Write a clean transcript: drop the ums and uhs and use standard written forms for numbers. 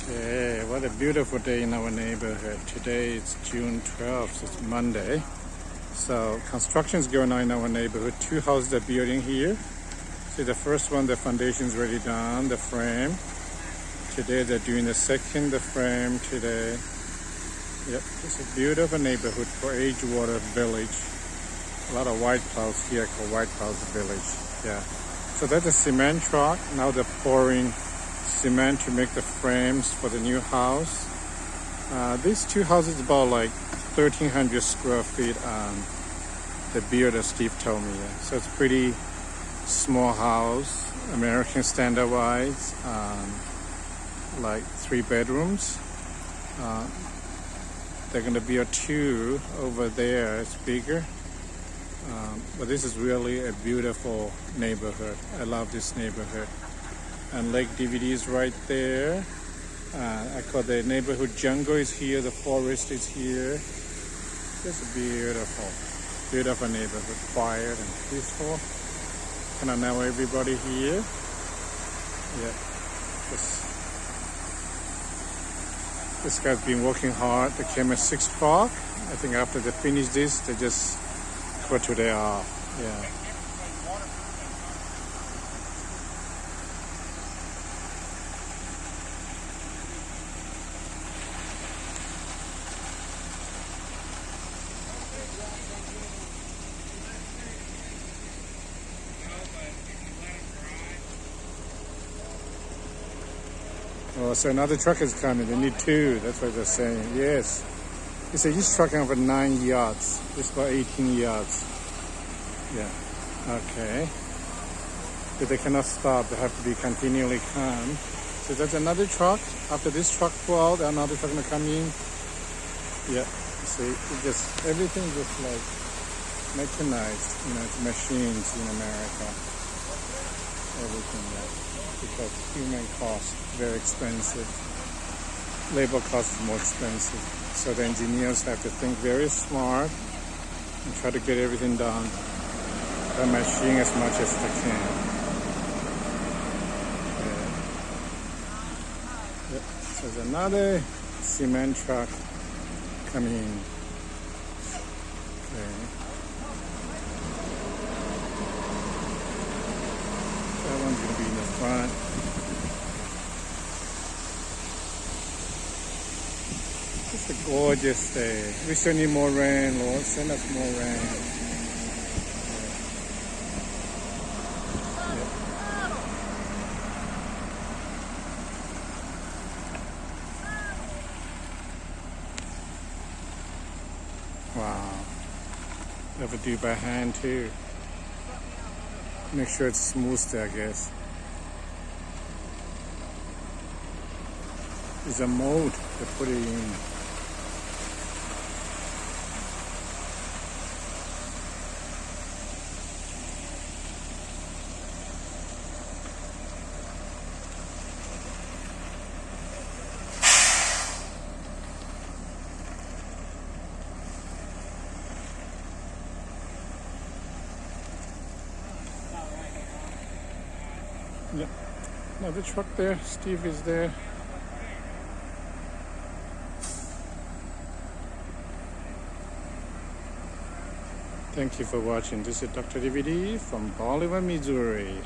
Okay, what a beautiful day in our neighborhood. Today it's June 12th, it's Monday. So construction is going on in our neighborhood. Two houses are building here. See the first one, the foundation is already done, the frame. Today they're doing the second, the frame today. Yep, it's a beautiful neighborhood for Edgewater Village. A lot of White Clouds here called White Clouds Village. Yeah. So that's a cement truck. Now they're pouring cement to make the frames for the new house. These two houses about like 1,300 square feet. The builder Steve told me. Yeah. So it's pretty small house, American standard wise, like 3 bedrooms. They're going to build 2 over there. It's bigger. But this is really a beautiful neighborhood. I love this neighborhood. And Lake DVD is right there. I call the neighborhood jungle is here. The forest is here. It's a beautiful, beautiful neighborhood. Quiet and peaceful. Kind of know everybody here. Yeah. This guy's been working hard. They came at 6 o'clock. I think after they finish this, they just go today off. Yeah. Oh, so another truck is coming. They need 2. That's what they're saying. Yes. They say each truck over 9 yards. It's about 18 yards. Yeah. Okay. But they cannot stop. They have to be continually come. So that's another truck. After this truck pull out, another truck gonna come in. Yeah. See, it just everything just like mechanized. You know, it's machines in America. Everything, yeah. Because human cost very expensive. Labor cost is more expensive. So the engineers have to think very smart and try to get everything done by machine as much as they can. Yeah. So there's another cement truck coming in. Okay. That one's going to be in the front. It's a gorgeous day. We still need more rain, Lord. Send us more rain. Yeah. Wow. They have to do by hand too. Make sure it's smooth there, I guess. It's a mold to put it in. Yeah. Another truck there. Steve is there. Thank you for watching. This is Dr. DVD from Bolivar, Missouri.